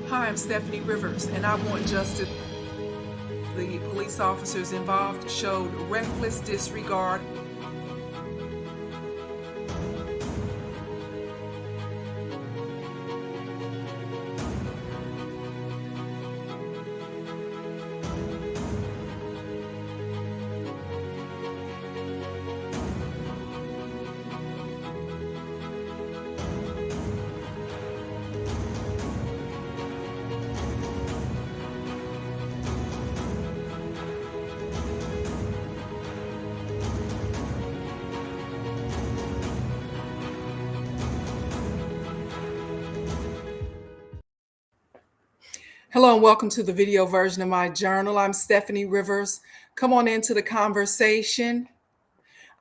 Hi, I'm Steffanie Rivers, and I want justice. The police officers involved showed reckless disregard. Hello and welcome to the video version of my journal. I'm Steffanie Rivers. Come on into the conversation.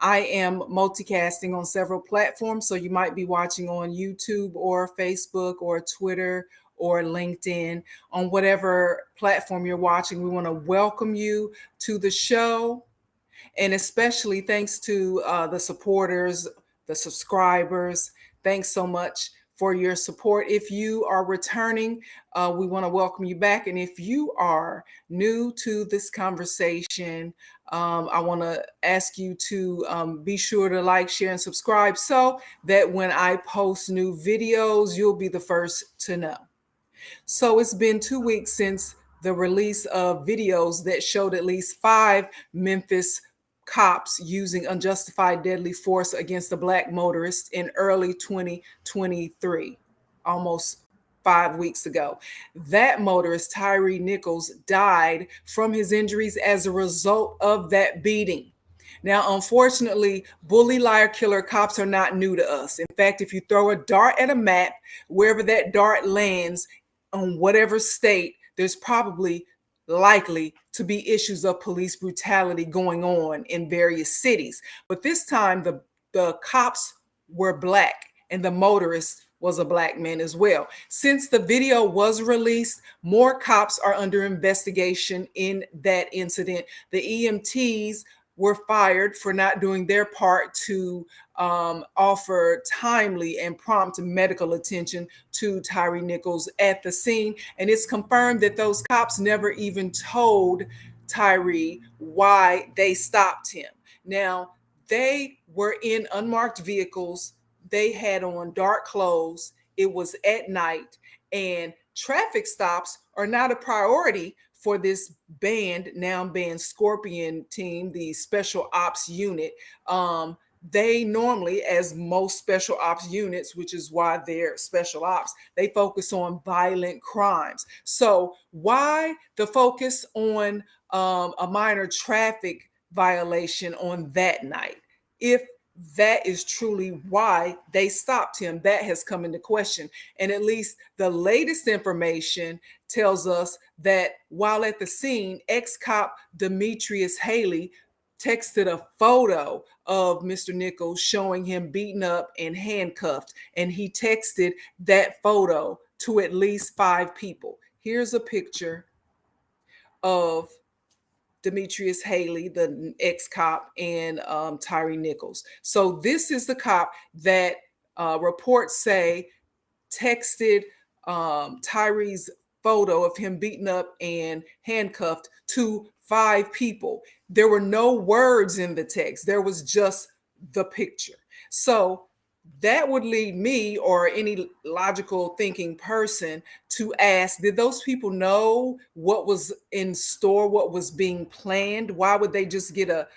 I am multicasting on several platforms, so you might be watching on YouTube or Facebook or Twitter or LinkedIn. On whatever platform you're watching, we want to welcome you to the show. And especially thanks to the supporters, the subscribers. Thanks so much for your support. If you are returning, we want to welcome you back. And if you are new to this conversation, I want to ask you to be sure to like, share, and subscribe so that when I post new videos, you'll be the first to know. So it's been 2 weeks since the release of videos that showed at least 5 Memphis cops using unjustified deadly force against a Black motorist in early 2023, almost 5 weeks ago. That motorist, Tyre Nichols, died from his injuries as a result of that beating. Now, unfortunately, bully, liar, killer cops are not new to us. In fact, if you throw a dart at a map, wherever that dart lands on whatever state, there's probably likely to be issues of police brutality going on in various cities. But this time, the cops were Black and the motorist was a Black man as well. Since the video was released, more cops are under investigation in that incident. The EMTs were fired for not doing their part to offer timely and prompt medical attention to Tyre Nichols at the scene. And it's confirmed that those cops never even told Tyre why they stopped him. Now, they were in unmarked vehicles. They had on dark clothes. It was at night, and traffic stops are not a priority for this now banned Scorpion team, the special ops unit. They normally, as most special ops units, which is why they're special ops, they focus on violent crimes. So why the focus on a minor traffic violation on that night? If that is truly why they stopped him, that has come into question. And at least the latest information tells us that while at the scene, ex-cop Demetrius Haley texted a photo of Mr. Nichols showing him beaten up and handcuffed. And he texted that photo to at least 5 people. Here's a picture of Demetrius Haley, the ex-cop, and Tyre Nichols. So this is the cop that reports say texted Tyre's photo of him beaten up and handcuffed to 5 people. There were no words in the text. There was just the picture. So that would lead me or any logical thinking person to ask, did those people know what was in store, what was being planned? Why would they just get a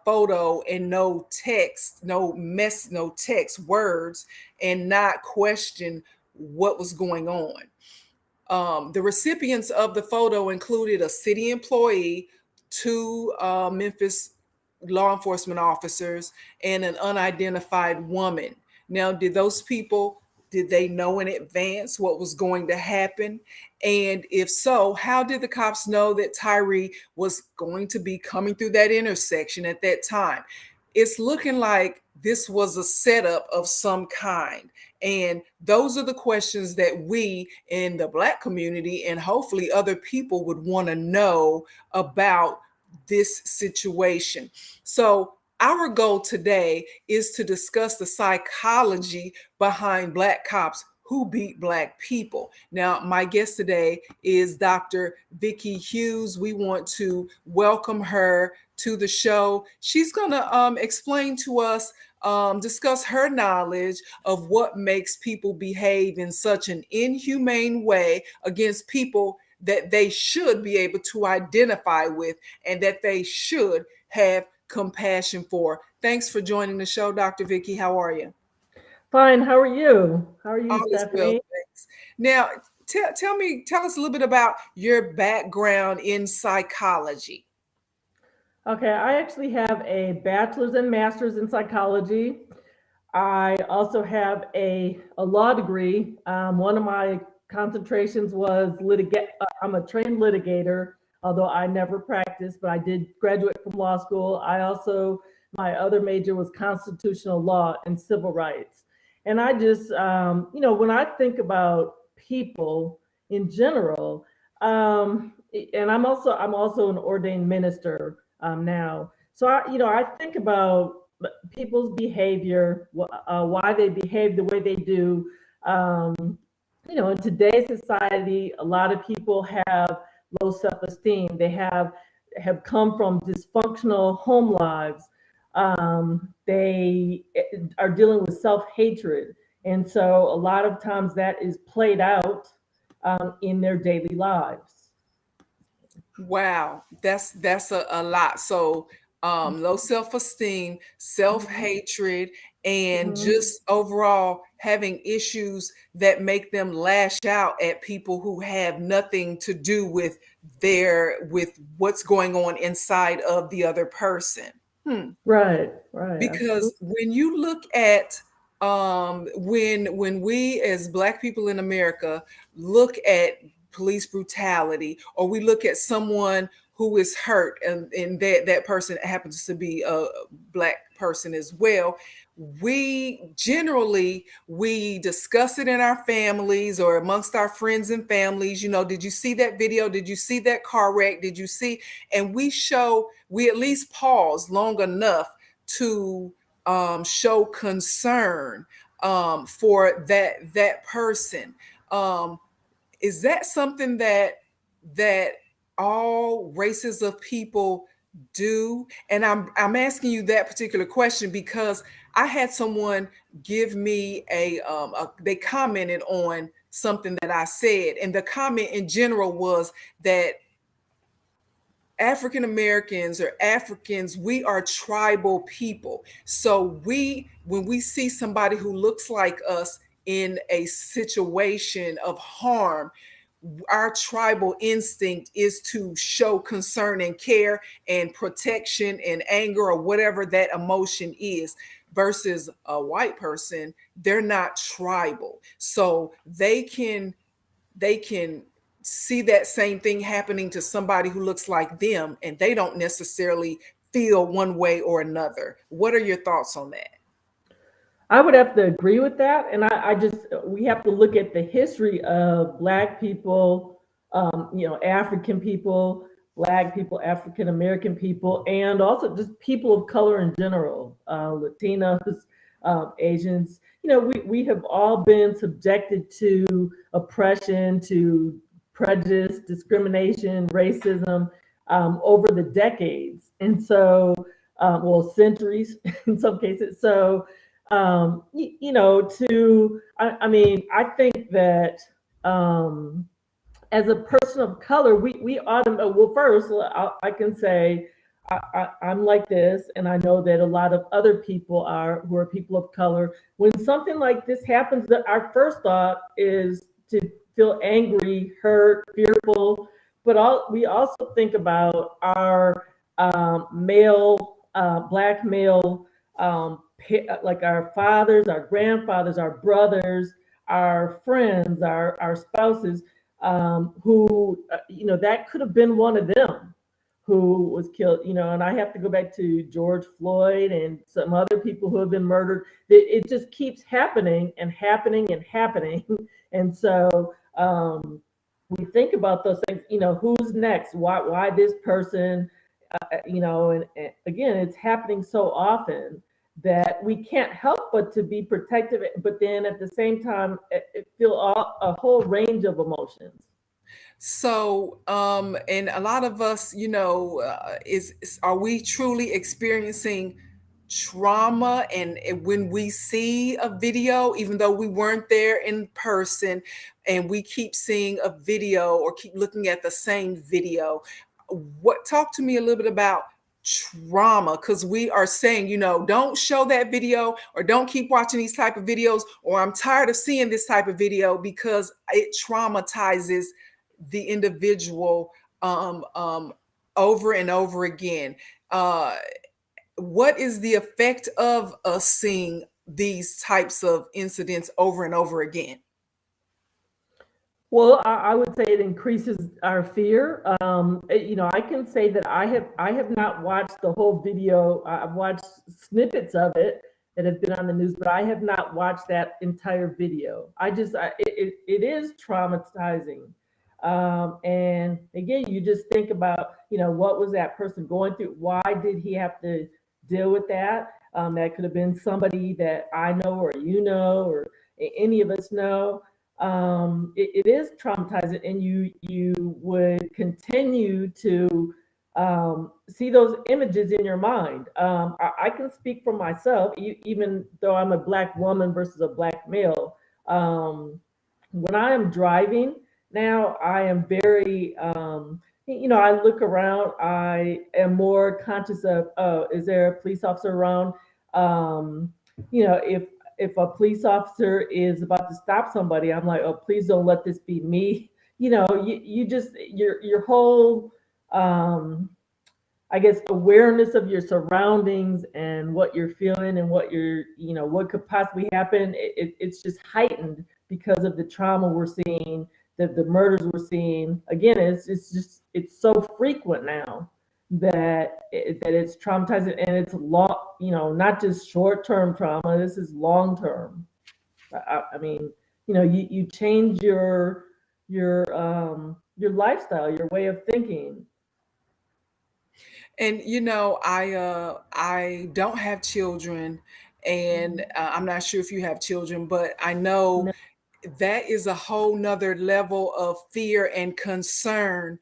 photo and no text, no text words, and not question what was going on? The recipients of the photo included a city employee, 2 Memphis law enforcement officers, and an unidentified woman. Now, did they know in advance what was going to happen? And if so, how did the cops know that Tyre was going to be coming through that intersection at that time? It's looking like this was a setup of some kind. And those are the questions that we in the Black community and hopefully other people would want to know about this situation. So our goal today is to discuss the psychology behind Black cops who beat Black people. Now, my guest today is Dr. Vicki Hughes. We want to welcome her to the show. She's going to explain to us, discuss her knowledge of what makes people behave in such an inhumane way against people that they should be able to identify with and that they should have compassion for. Thanks for joining the show, Dr. Vicki. How are you? Fine. How are you? How are you, All is well, Steffanie? thanks. Now, tell us a little bit about your background in psychology. Okay, I actually have a bachelor's and master's in psychology. I also have a law degree. One of my concentrations was litigate. I'm a trained litigator, although I never practiced, but I did graduate from law school. My other major was constitutional law and civil rights. And I just, when I think about people in general, and I'm also an ordained minister now. So I think about people's behavior, why they behave the way they do. In today's society, a lot of people have low self-esteem. They have come from dysfunctional home lives. They are dealing with self-hatred, and so a lot of times that is played out in their daily lives. Wow, that's a lot. So, low self-esteem, Mhm. self-hatred, and Mhm. just overall having issues that make them lash out at people who have nothing to do with what's going on inside of the other person. Hmm. Right, right, Because absolutely. when you look at when we as Black people in America look at police brutality, or we look at someone who is hurt, and that person happens to be a Black person as well, we discuss it in our families or amongst our friends and families. Did you see that video? Did you see that car wreck? Did you see? And we at least pause long enough to show concern for that person. Um, is that something that all races of people do? And I'm asking you that particular question because I had someone give me they commented on something that I said, and the comment in general was that African Americans or Africans, we are tribal people. So when we see somebody who looks like us in a situation of harm, our tribal instinct is to show concern and care and protection and anger or whatever that emotion is. Versus a white person, they're not tribal. So they can see that same thing happening to somebody who looks like them, and they don't necessarily feel one way or another. What are your thoughts on that? I would have to agree with that. And I just, we have to look at the history of Black people, African people, Black people, African American people, and also just people of color in general, Latinos, Asians. We have all been subjected to oppression, to prejudice, discrimination, racism over the decades. And so, well, centuries in some cases. So, I mean, I think that as a person of color, we automate. Well, first, I can say I'm like this, and I know that a lot of other people are who are people of color. When something like this happens, that our first thought is to feel angry, hurt, fearful, but we also think about our male, Black male, like our fathers, our grandfathers, our brothers, our friends, our spouses, who, that could have been one of them who was killed, and I have to go back to George Floyd and some other people who have been murdered. It just keeps happening and happening and happening. And so we think about those things, who's next? Why this person? And again, it's happening so often that we can't help but to be protective, but then at the same time, feel a whole range of emotions. So, and a lot of us, are we truly experiencing trauma? And when we see a video, even though we weren't there in person, and we keep seeing a video or keep looking at the same video, talk to me a little bit about trauma, because we are saying, don't show that video, or don't keep watching these type of videos, or I'm tired of seeing this type of video because it traumatizes the individual over and over again. What is the effect of us seeing these types of incidents over and over again? Well, I would say it increases our fear. I can say that I have not watched the whole video. I've watched snippets of it that have been on the news, but I have not watched that entire video. It is traumatizing. And again, you just think about, what was that person going through? Why did he have to deal with that? That could have been somebody that I know, or or any of us know. It is traumatizing, and you would continue to see those images in your mind. I can speak for myself, even though I'm a Black woman versus a Black male. When I am driving now, I am very, I look around. I am more conscious of, oh, is there a police officer around? If a police officer is about to stop somebody, I'm like, oh, please don't let this be me. You just your whole I guess awareness of your surroundings and what you're feeling and what could possibly happen. It's just heightened because of the trauma we're seeing, the murders we're seeing. Again, it's so frequent now that it's traumatizing, and it's long, not just short-term trauma. This is long-term. I mean, you change your lifestyle, your way of thinking. And I don't have children, and I'm not sure if you have children, but I know No. that is a whole nother level of fear and concern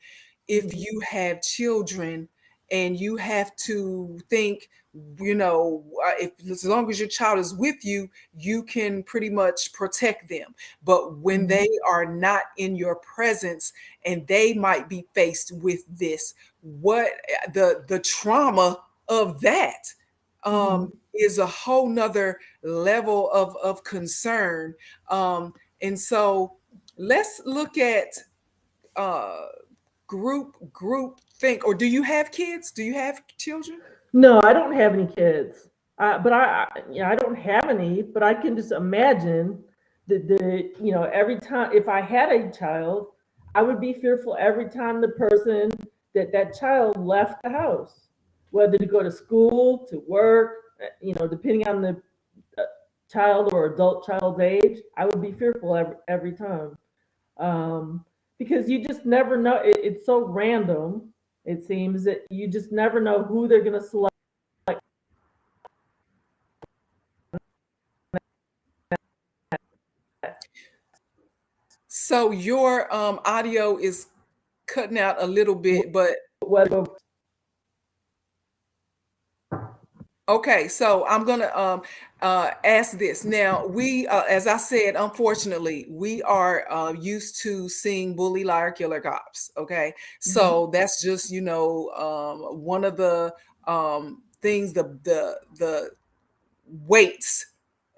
if Mhm. you have children, and you have to think, if as long as your child is with you, you can pretty much protect them. But when Mhm. they are not in your presence, and they might be faced with this, what the trauma of that Mhm. is a whole nother level of concern. And so let's look at uh, group think. Or do you have kids? Do you have children? No, I don't have any kids. But I don't have any, but I can just imagine every time if I had a child, I would be fearful every time the person that child left the house, whether to go to school, to work, depending on the uh, child or adult child's age, I would be fearful every time. Because you just never know. It's so random. It seems that you just never know who they're going to select. So your audio is cutting out a little bit, but Whether okay, so I'm gonna ask this. Now, we, as I said, unfortunately, we are used to seeing bully, liar, killer cops. Okay, Mhm. so that's just one of the things, the weights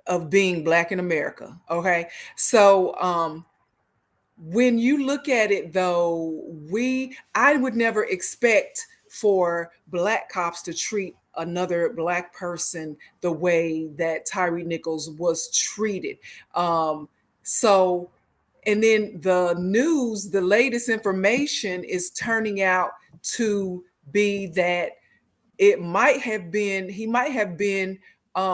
of being Black in America. Okay, so when you look at it, though, I would never expect for Black cops to treat another Black person the way that Tyre Nichols was treated. So and then the news, the latest information is turning out to be that he might have been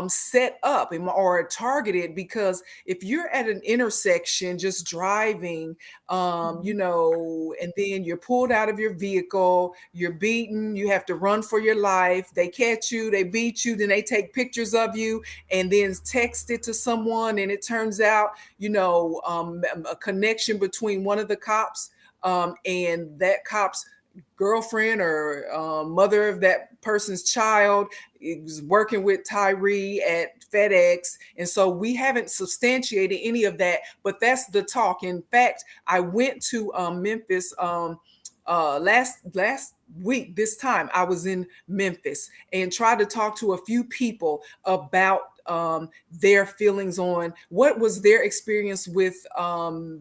set up or targeted, because if you're at an intersection just driving, you Mhm. know, and then you're pulled out of your vehicle, you're beaten, you have to run for your life, they catch you, they beat you, then they take pictures of you and then text it to someone, and it turns out, you know, a connection between one of the cops and that cop's girlfriend or mother of that person's child is working with Tyre at FedEx. And so we haven't substantiated any of that, but that's the talk. In fact, I went to Memphis last week. This time I was in Memphis and tried to talk to a few people about their feelings on what was their experience with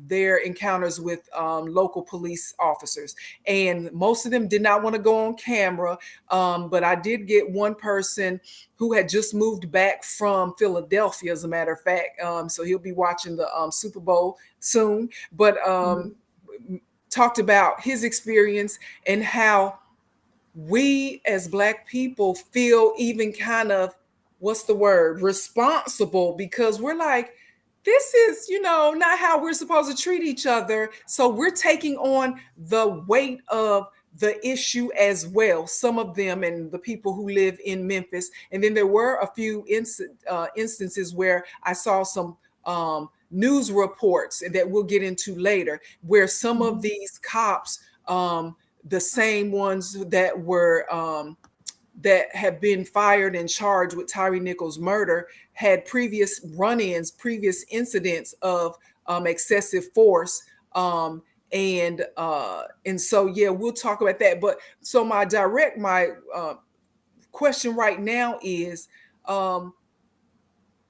their encounters with local police officers. And most of them did not want to go on camera, but I did get one person who had just moved back from Philadelphia, as a matter of fact. So he'll be watching the Super Bowl soon. But Mhm. talked about his experience and how we as Black people feel even kind of, what's the word, responsible, because we're like, this is, you know, not how we're supposed to treat each other. So we're taking on the weight of the issue as well, some of them and the people who live in Memphis. And then there were a few instances where I saw some news reports that we'll get into later, where some of Mhm. these cops, the same ones that were that have been fired and charged with Tyre Nichols' murder, had previous run-ins, previous incidents of excessive force. And so yeah, we'll talk about that. But so my question right now is, um,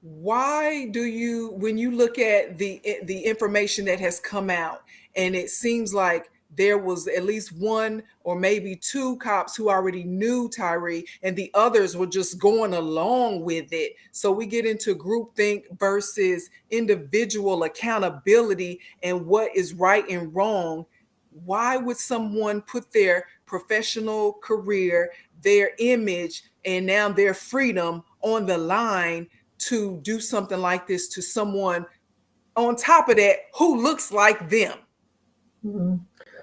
why do you, when you look at the information that has come out, and it seems like there was at least one or maybe two cops who already knew Tyre and the others were just going along with it, so we get into groupthink versus individual accountability and what is right and wrong. Why would someone put their professional career, their image, and now their freedom on the line to do something like this to someone, on top of that, who looks like them? Mhm.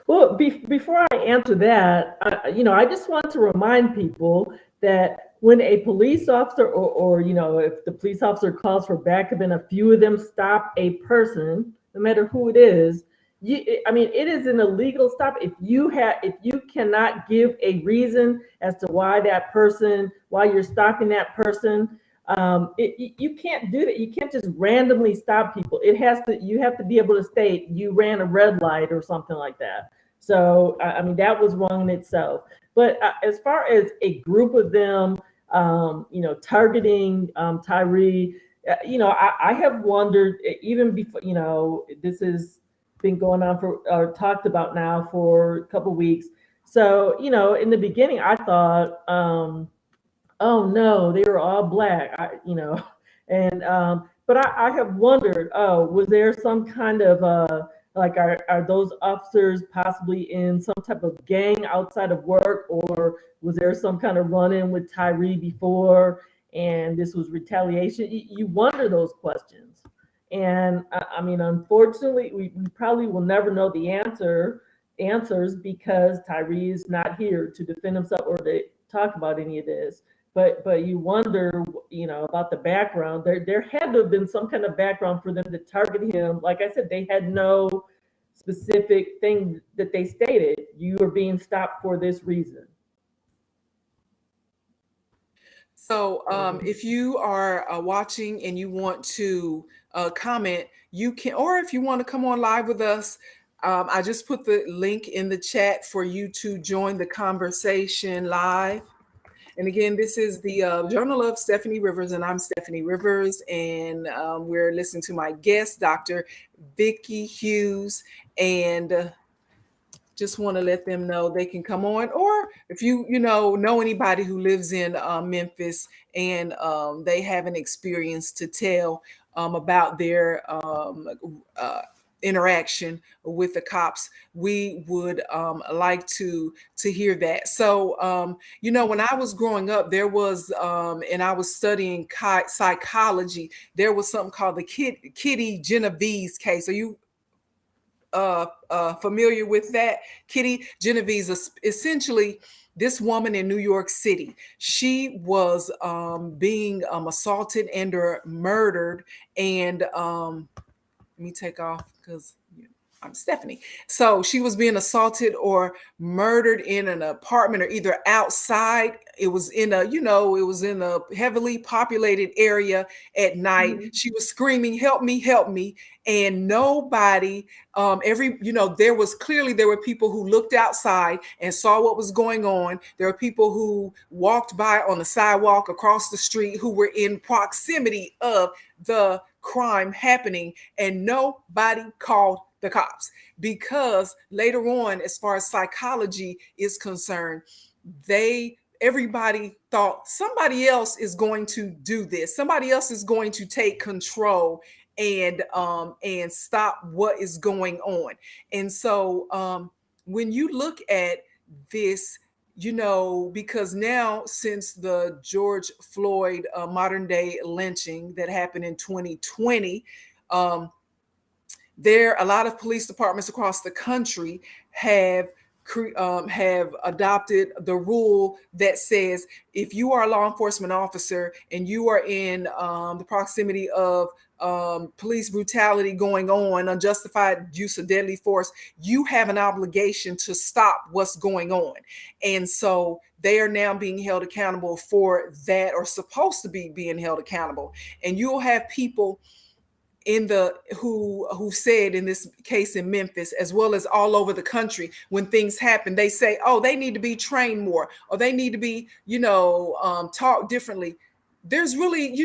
Well, before I answer that, I just want to remind people that when a police officer, or if the police officer calls for backup and a few of them stop a person, no matter who it is, it is an illegal stop if you cannot give a reason as to why you're stopping that person. You can't do that. You can't just randomly stop people. You have to be able to state you ran a red light or something like that. So that was wrong in itself. But as far as a group of them, targeting Tyre, I have wondered, even before, this has been going on for, or talked about now for a couple of weeks. So, in the beginning, I thought, oh no, they were all black. And but I have wondered, oh, was there some kind of like, are those officers possibly in some type of gang outside of work, or was there some kind of run-in with Tyre before, and this was retaliation? You wonder those questions, and unfortunately, we probably will never know the answers, because Tyre is not here to defend himself or to talk about any of this. But you wonder, about the background. There had to have been some kind of background for them to target him. Like I said, they had no specific thing that they stated. You are being stopped for this reason. So So, if you are watching and you want to comment, you can, or if you want to come on live with us, I just put the link in the chat for you to join the conversation live. And again, this is the Journal of Steffanie Rivers, and I'm Steffanie Rivers, and we're listening to my guest, Dr. Vicki Hughes, and just want to let them know they can come on. Or if you know anybody who lives in Memphis and they have an experience to tell about their interaction with the cops, we would like to hear that. So, when I was growing up, there was, and I was studying psychology, there was something called the Kitty Genovese case. Are you familiar with that? Kitty Genovese is essentially this woman in New York City. She was being assaulted and or murdered. And let me take off because I'm Steffanie. So she was being assaulted or murdered in an apartment or either outside. It was in a heavily populated area at night. Mhm. She was screaming, "Help me, help me." And nobody, there were people who looked outside and saw what was going on. There were people who walked by on the sidewalk across the street who were in proximity of the crime happening, and nobody called the cops, because later on, as far as psychology is concerned, everybody thought somebody else is going to do this, somebody else is going to take control and stop what is going on. And so when you look at this, because now, since the George Floyd modern day lynching that happened in 2020, a lot of police departments across the country have adopted the rule that says, if you are a law enforcement officer and you are in the proximity of police brutality going on, unjustified use of deadly force, you have an obligation to stop what's going on. And so they are now being held accountable for that, or supposed to be being held accountable. And you'll have people who said, in this case in Memphis, as well as all over the country, when things happen, they say, oh, they need to be trained more, or they need to be, taught differently. There's really,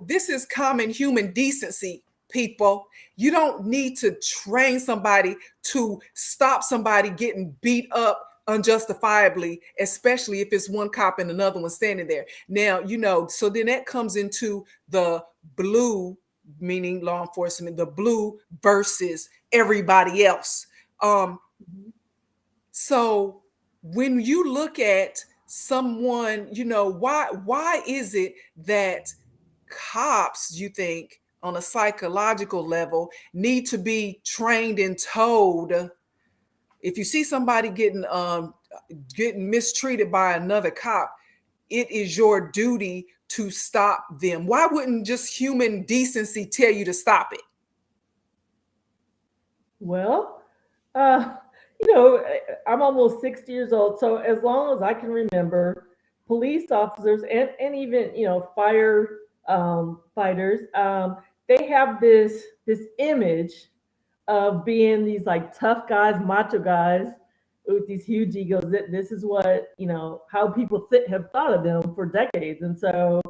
this is common human decency, people. You don't need to train somebody to stop somebody getting beat up unjustifiably, especially if it's one cop and another one standing there. Now, so then that comes into the blue, meaning law enforcement, the blue versus everybody else. So when you look at someone, why is it that cops, you think, on a psychological level, need to be trained and told, if you see somebody getting mistreated by another cop, it is your duty to stop them? Why wouldn't just human decency tell you to stop it? Well, I'm almost 60 years old, so as long as I can remember, police officers and even fire fighters, they have this image of being these like tough guys, macho guys with these huge egos. This is what how people have thought of them for decades, and so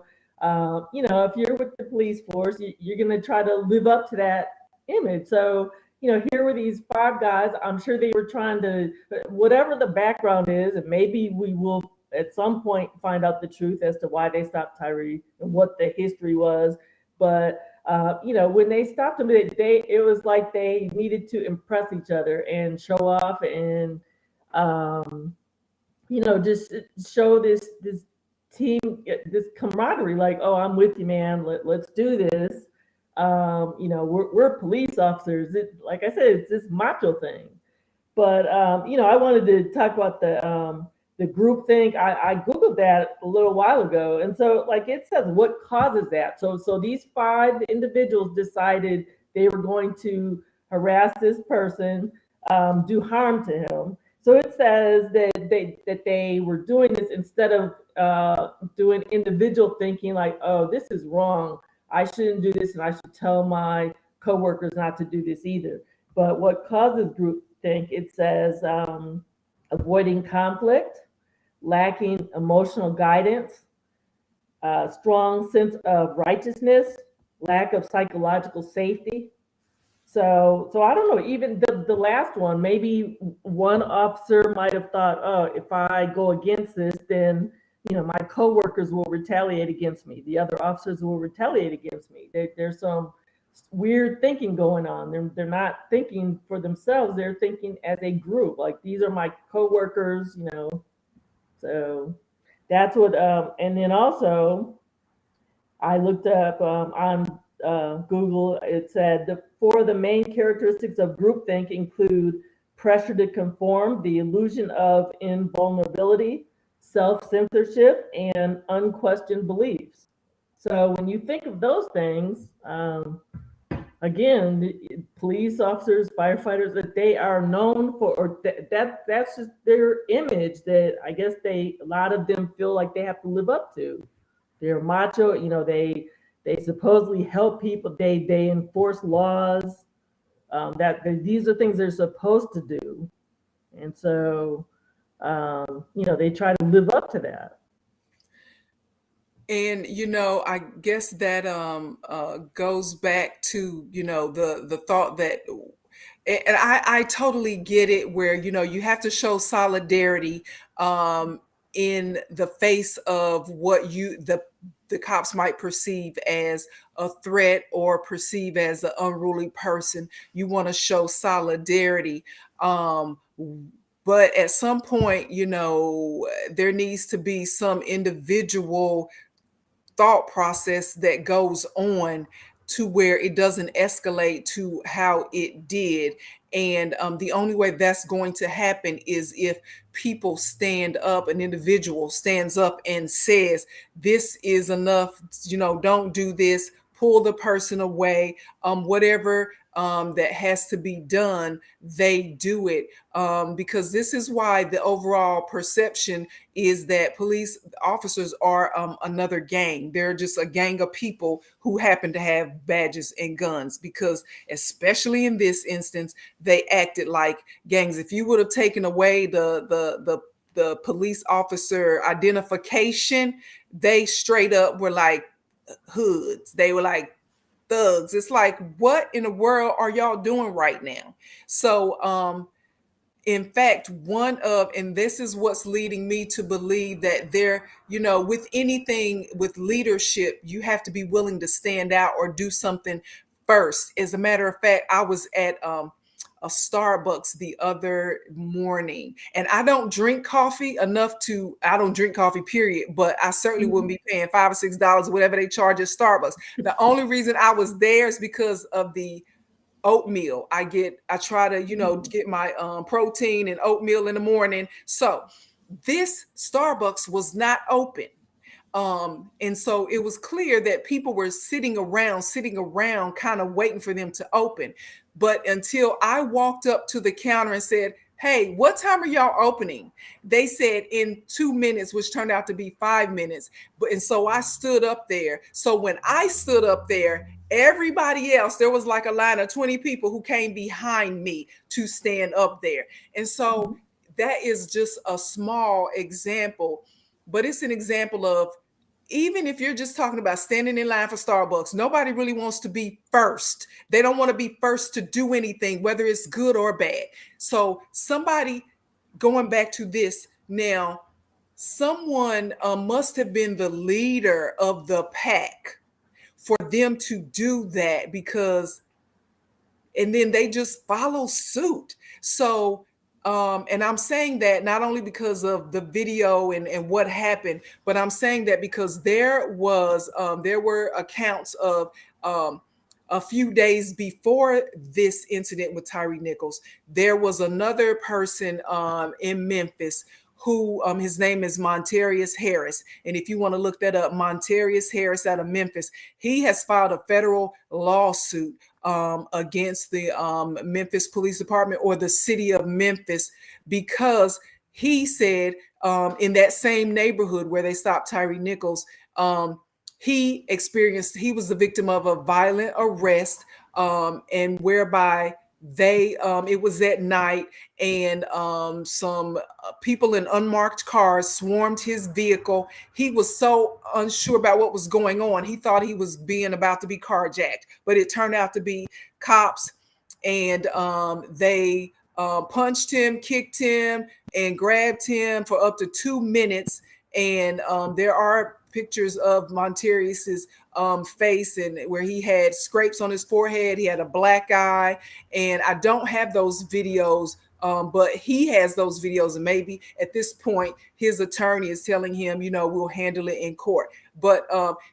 if you're with the police force, you're going to try to live up to that image. So here were these five guys. I'm sure they were trying to, whatever the background is, and maybe we will at some point find out the truth as to why they stopped Tyre and what the history was. But when they stopped him, it was like they needed to impress each other and show off, and just show this team, this camaraderie. Like, oh, I'm with you, man. Let's do this. We're police officers. Like I said, it's this macho thing. But I wanted to talk about the group think. I googled that a little while ago, and so like it says what causes that. So these five individuals decided they were going to harass this person, do harm to him. So it says that they were doing this instead of doing individual thinking, like, oh, this is wrong, I shouldn't do this, and I should tell my coworkers not to do this either. But what causes groupthink? It says avoiding conflict, lacking emotional guidance, strong sense of righteousness, lack of psychological safety. So I don't know. Even the last one, maybe one officer might have thought, oh, if I go against this, then my coworkers will retaliate against me. The other officers will retaliate against me. There's some weird thinking going on. They're not thinking for themselves. They're thinking as a group. Like, these are my coworkers, you know. So that's what. And then also, I looked up on Google. It said the four of the main characteristics of groupthink include pressure to conform, the illusion of invulnerability, self-censorship, and unquestioned beliefs. So when you think of those things, again, police officers, firefighters, that they are known for, or that's just their image that I guess a lot of them feel like they have to live up to. They're macho, you know, they supposedly help people, they enforce laws, these are things they're supposed to do. And so, you know, they try to live up to that. And I guess that goes back to the thought that, and I totally get it, where you have to show solidarity in the face of what the cops might perceive as a threat or perceive as an unruly person. You want to show solidarity. But at some point, there needs to be some individual thought process that goes on to where it doesn't escalate to how it did. And the only way that's going to happen is if people stand up, an individual stands up and says, this is enough, don't do this, pull the person away, whatever that has to be done, they do it. Because this is why the overall perception is that police officers are another gang. They're just a gang of people who happen to have badges and guns, because especially in this instance, they acted like gangs. If you would have taken away the police officer identification, they straight up were like hoods. They were like thugs. It's like, what in the world are y'all doing right now? So in fact, and this is what's leading me to believe that with anything, with leadership, you have to be willing to stand out or do something first. As a matter of fact, I was at a Starbucks the other morning, and I don't drink coffee I don't drink coffee, period, but I certainly wouldn't be paying $5 or $6, whatever they charge at Starbucks. The only reason I was there is because of the oatmeal. I try to, get my protein and oatmeal in the morning. So this Starbucks was not open. And so it was clear that people were sitting around, kind of waiting for them to open. But until I walked up to the counter and said, hey, what time are y'all opening? They said in 2 minutes, which turned out to be 5 minutes. And so I stood up there. So when I stood up there, everybody else, there was like a line of 20 people who came behind me to stand up there. And so that is just a small example, but it's an example of, even if you're just talking about standing in line for Starbucks, nobody really wants to be first. They don't want to be first to do anything, whether it's good or bad. So somebody, going back to this now, someone must have been the leader of the pack for them to do that, and then they just follow suit. So and I'm saying that not only because of the video and what happened, but I'm saying that because there were accounts of a few days before this incident with Tyre Nichols, there was another person in Memphis who his name is Montarius Harris. And if you want to look that up, Montarius Harris out of Memphis, he has filed a federal lawsuit against the Memphis Police Department, or the city of Memphis, because he said in that same neighborhood where they stopped Tyre Nichols, he was the victim of a violent arrest, and whereby it was at night, and some people in unmarked cars swarmed his vehicle. He was so unsure about what was going on. He thought he was about to be carjacked, but it turned out to be cops, and they punched him, kicked him, and grabbed him for up to 2 minutes. And there are pictures of Montarius's face, and where he had scrapes on his forehead. He had a black eye, and I don't have those videos. But he has those videos, and maybe at this point his attorney is telling him, we'll handle it in court. But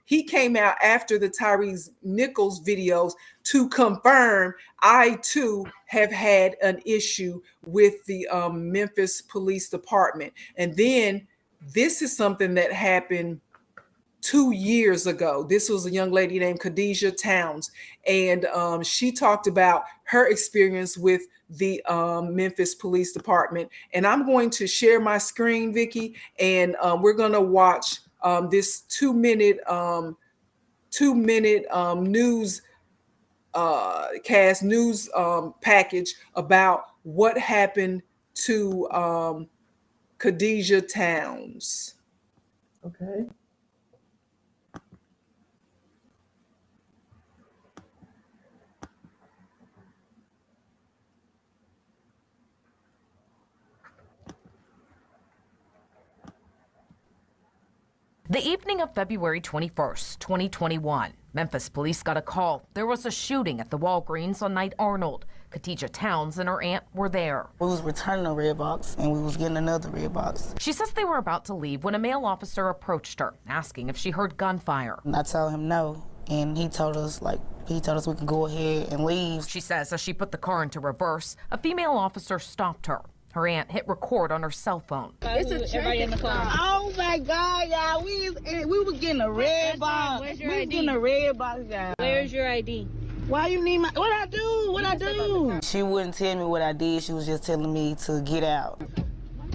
he came out after the Tyre Nichols videos to confirm I too have had an issue with the Memphis Police Department. And then this is something that happened 2 years ago. This was a young lady named Khadijah Towns, and she talked about her experience with the Memphis Police Department. And I'm going to share my screen, Vicki, and we're going to watch this 2-minute news news package about what happened to Khadijah Towns. Okay. The evening of February 21st, 2021, Memphis police got a call. There was a shooting at the Walgreens on Knight Arnold. Khadijah Towns and her aunt were there. We was returning a red box, and we was getting another red box. She says they were about to leave when a male officer approached her, asking if she heard gunfire. And I told him no, and he told us we can go ahead and leave. She says as she put the car into reverse, a female officer stopped her. Her aunt hit record on her cell phone. It's a traffic stop. Oh my God, y'all! We was getting a red box. Where's your we was ID? getting a red box, y'all. Where's your ID? Why you need my? What I do? What I do? She wouldn't tell me what I did. She was just telling me to get out.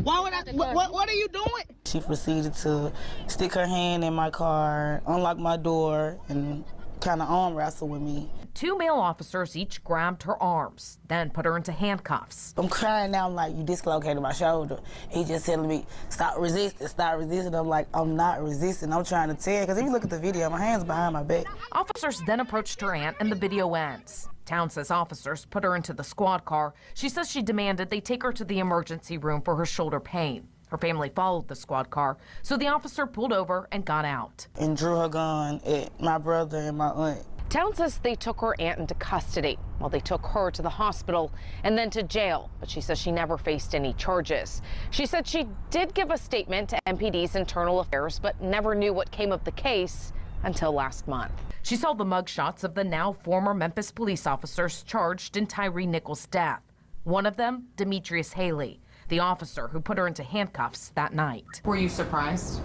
Why would I? What are you doing? She proceeded to stick her hand in my car, unlock my door, and kind of arm wrestle with me. 2 male officers each grabbed her arms, then put her into handcuffs. I'm crying now. I'm like, you dislocated my shoulder. He just telling me, stop resisting, stop resisting. I'm like, I'm not resisting. I'm trying to tell. Because if you look at the video, my hand's behind my back. Officers then approached her aunt and the video ends. Town says officers put her into the squad car. She says she demanded they take her to the emergency room for her shoulder pain. Her family followed the squad car, so the officer pulled over and got out. And drew her gun at my brother and my aunt. Town says they took her aunt into custody while they took her to the hospital and then to jail, but she says she never faced any charges. She said she did give a statement to MPD's internal affairs, but never knew what came of the case until last month. She saw the mugshots of the now former Memphis police officers charged in Tyre Nichols' death. One of them, Demetrius Haley, the officer who put her into handcuffs that night. Were you surprised?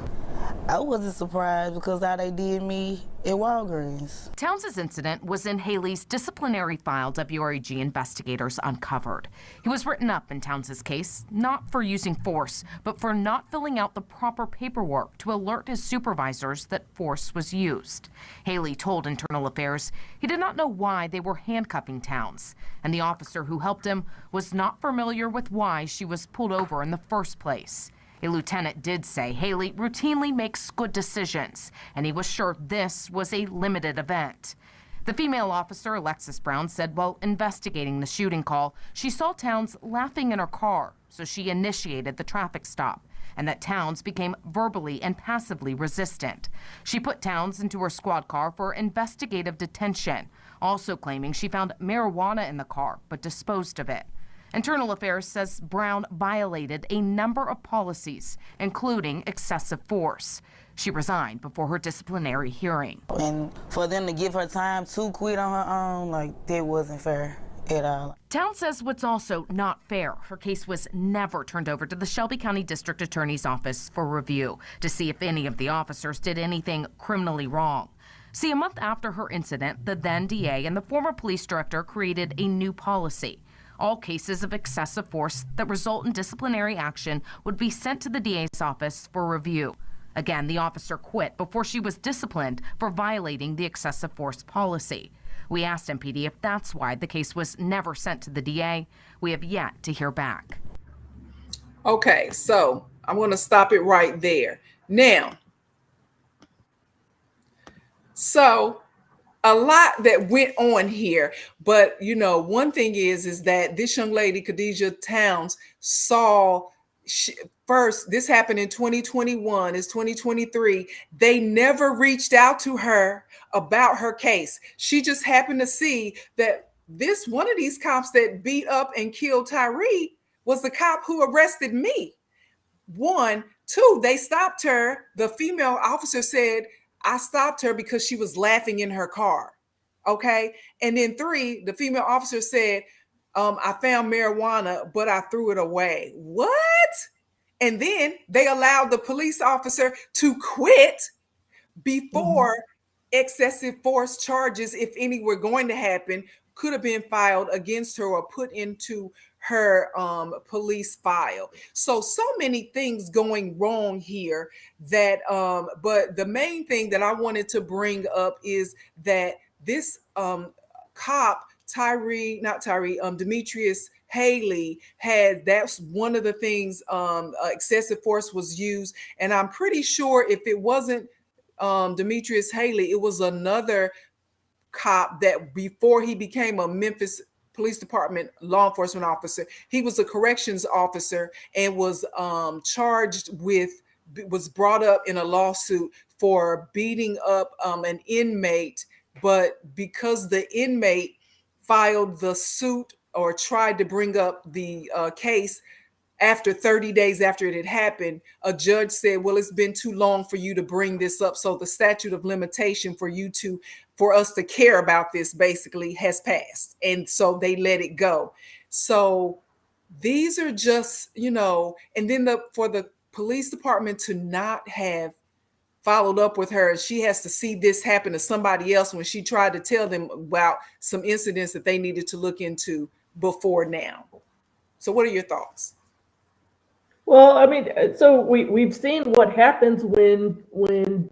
I wasn't surprised because how they did me at Walgreens. Towns' incident was in Haley's disciplinary file WREG investigators uncovered. He was written up in Towns' case, not for using force, but for not filling out the proper paperwork to alert his supervisors that force was used. Haley told Internal Affairs he did not know why they were handcuffing Towns, and the officer who helped him was not familiar with why she was pulled over in the first place. A lieutenant did say Haley routinely makes good decisions, and he was sure this was a limited event. The female officer, Alexis Brown, said while investigating the shooting call, she saw Towns laughing in her car, so she initiated the traffic stop, and that Towns became verbally and passively resistant. She put Towns into her squad car for investigative detention, also claiming she found marijuana in the car but disposed of it. Internal Affairs says Brown violated a number of policies, including excessive force. She resigned before her disciplinary hearing. And for them to give her time to quit on her own, that wasn't fair at all. Town says what's also not fair, her case was never turned over to the Shelby County District Attorney's Office for review to see if any of the officers did anything criminally wrong. See, a month after her incident, the then DA and the former police director created a new policy. All cases of excessive force that result in disciplinary action would be sent to the DA's office for review. Again, the officer quit before she was disciplined for violating the excessive force policy. We asked MPD if that's why the case was never sent to the DA. We have yet to hear back. Okay, so I'm going to stop it right there. Now, so a lot that went on here, but one thing is that this young lady, Khadijah Towns, saw First, this happened in 2021, it's 2023. They never reached out to her about her case. She just happened to see that this one of these cops that beat up and killed Tyre was the cop who arrested me. One, two, they stopped her. The female officer said, I stopped her because she was laughing in her car. Okay. And then three, the female officer said, I found marijuana, but I threw it away. What? And then they allowed the police officer to quit before excessive force charges, if any were going to happen, could have been filed against her or put into her police file. So many things going wrong here that, but the main thing that I wanted to bring up is that this cop, Demetrius Haley, that's one of the things, excessive force was used. And I'm pretty sure if it wasn't Demetrius Haley, it was another cop that before he became a Memphis Police Department law enforcement officer, he was a corrections officer and was was brought up in a lawsuit for beating up an inmate. But because the inmate filed the suit or tried to bring up the case after 30 days after it had happened, a judge said, well, it's been too long for you to bring this up. So the statute of limitation for us to care about this basically has passed. And so they let it go. So these are just, and then for the police department to not have followed up with her, she has to see this happen to somebody else when she tried to tell them about some incidents that they needed to look into before now. So what are your thoughts? Well, I mean, so we've seen what happens when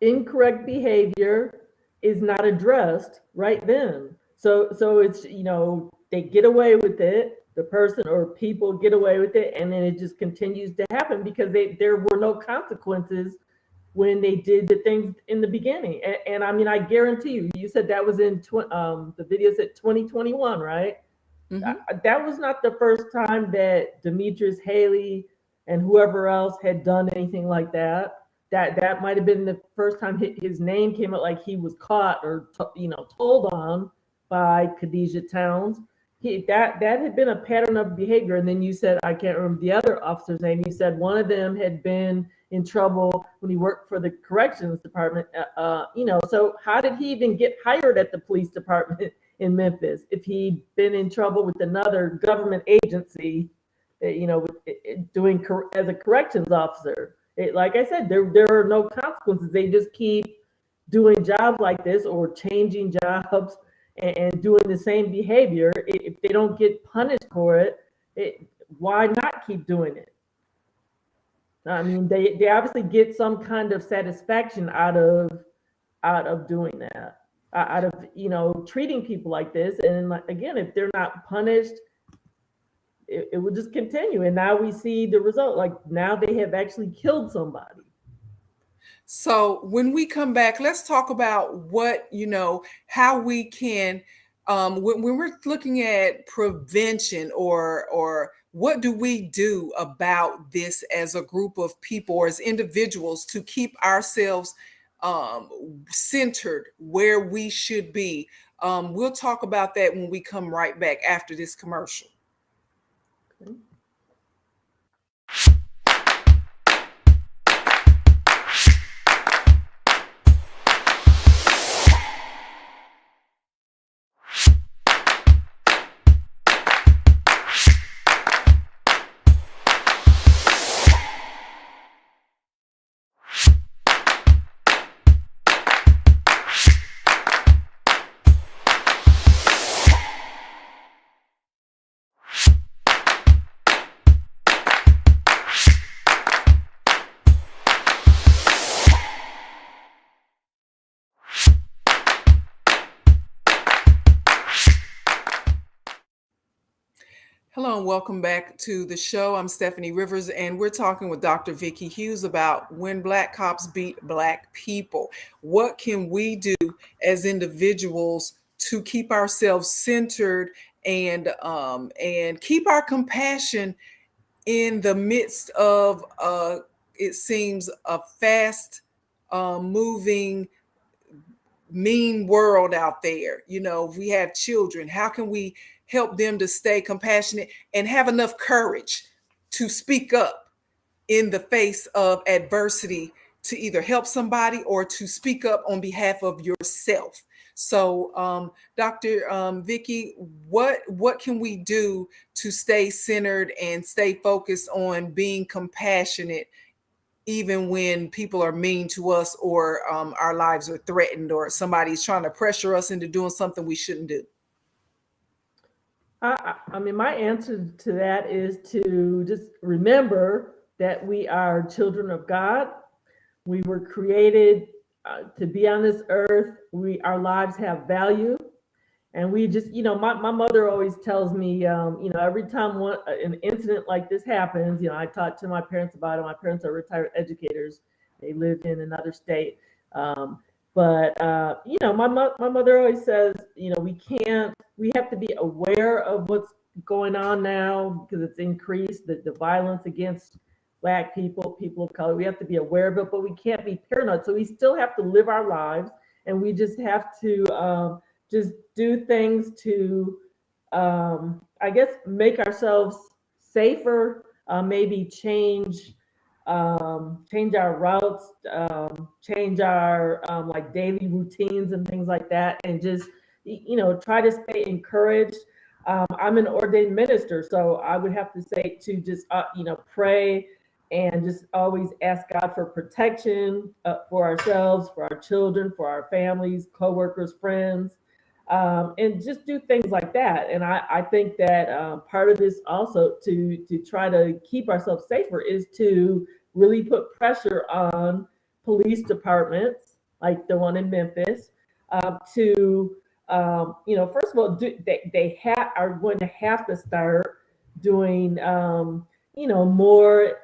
incorrect behavior is not addressed right then. So it's, they get away with it, the person or people get away with it, and then it just continues to happen because there were no consequences when they did the things in the beginning. And I mean, I guarantee you said that was in the video said 2021, right? That was not the first time that Demetrius Haley and whoever else had done anything like that. That might have been the first time his name came out, like he was caught or told on by Khadijah Towns. That had been a pattern of behavior. And then you said, I can't remember the other officer's name. You said one of them had been in trouble when he worked for the corrections department. So how did he even get hired at the police department in Memphis if he'd been in trouble with another government agency, doing as a corrections officer? Like I said, there are no consequences. They just keep doing jobs like this or changing jobs and doing the same behavior. If they don't get punished for it, why not keep doing it? I mean, they obviously get some kind of satisfaction out of doing that, out of treating people like this. And again, if they're not punished, it will just continue. And now we see the result. Like now they have actually killed somebody. So when we come back, let's talk about what, how we can, when we're looking at prevention or what do we do about this as a group of people or as individuals to keep ourselves centered where we should be. We'll talk about that when we come right back after this commercial. Okay. Hello and welcome back to the show. I'm Steffanie Rivers and we're talking with Dr. Vicki Hughes about when Black cops beat Black people. What can we do as individuals to keep ourselves centered and keep our compassion in the midst of it seems a fast moving mean world out there. You know, we have children. How can we help them to stay compassionate and have enough courage to speak up in the face of adversity, to either help somebody or to speak up on behalf of yourself? So, Dr. Vicky, what can we do to stay centered and stay focused on being compassionate, even when people are mean to us, or our lives are threatened, or somebody's trying to pressure us into doing something we shouldn't do? I mean, my answer to that is to just remember that we are children of God. We were created to be on this earth. Our lives have value. And we just, my mother always tells me, every time an incident like this happens, I talk to my parents about it. My parents are retired educators. They live in another state. My mother always says, we have to be aware of what's going on now, because it's increased, the violence against Black people of color. We have to be aware of it, but we can't be paranoid. So we still have to live our lives, and we just have to just do things to, I guess, make ourselves safer, maybe change our routes, change our like daily routines and things like that, and just try to stay encouraged. I'm an ordained minister, so I would have to say to just pray and just always ask God for protection for ourselves, for our children, for our families, coworkers, friends, and just do things like that. And I think that part of this also to try to keep ourselves safer is to really put pressure on police departments like the one in Memphis to first of all, they are going to have to start doing more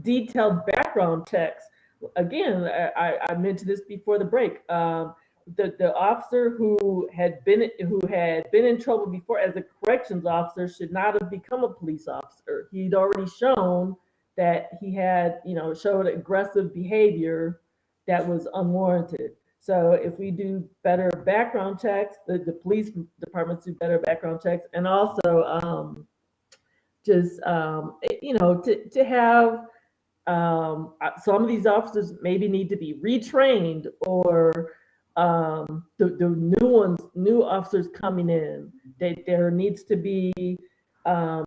detailed background checks. Again, I mentioned this before the break. The officer who had been in trouble before as a corrections officer should not have become a police officer. He'd already shown that he had, showed aggressive behavior that was unwarranted. So if we do better background checks, the police departments do better background checks, and also to have some of these officers maybe need to be retrained, or the new officers coming in, there needs to be, I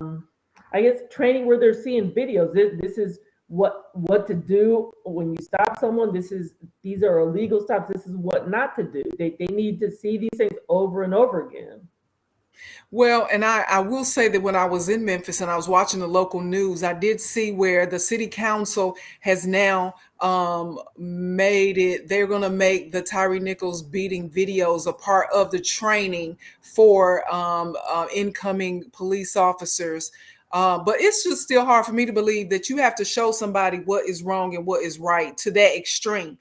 guess, training where they're seeing videos. This is what to do when you stop someone. These are illegal stops. This is what not to do. They need to see these things over and over again. Well, and I will say that when I was in Memphis and I was watching the local news, I did see where the city council has now made it, they're going to make the Tyre Nichols beating videos a part of the training for incoming police officers. But it's just still hard for me to believe that you have to show somebody what is wrong and what is right to that extreme.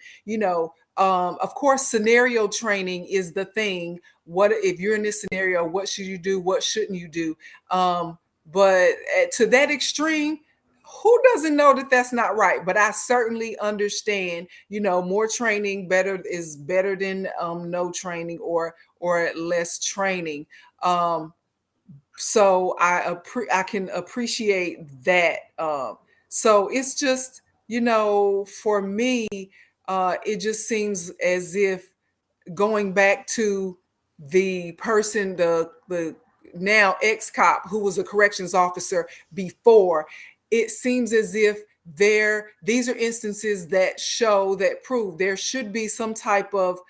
Of course, scenario training is the thing. What if you're in this scenario? What should you do? What shouldn't you do? But to that extreme, who doesn't know that that's not right? But I certainly understand. More training is better than no training or less training. So I can appreciate that. So it's just, for me, it just seems as if going back to the person, the now ex-cop who was a corrections officer before, it seems as if these are instances that prove there should be some type of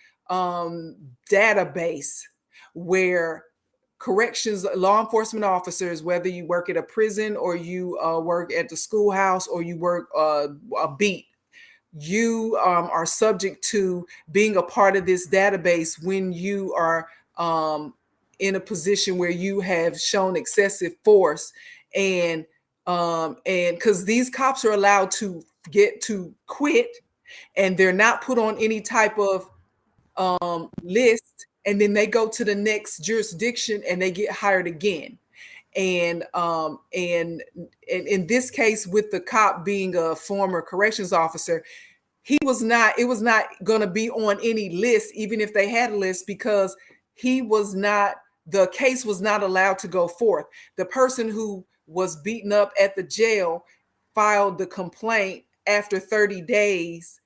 database where corrections law enforcement officers, whether you work at a prison or you work at the schoolhouse or you work a beat, you are subject to being a part of this database when you are in a position where you have shown excessive force, and because these cops are allowed to get to quit, and they're not put on any type of list, and then they go to the next jurisdiction and they get hired again. And in this case, with the cop being a former corrections officer, it was not going to be on any list, even if they had a list, because the case was not allowed to go forth. The person who was beaten up at the jail filed the complaint after 30 days.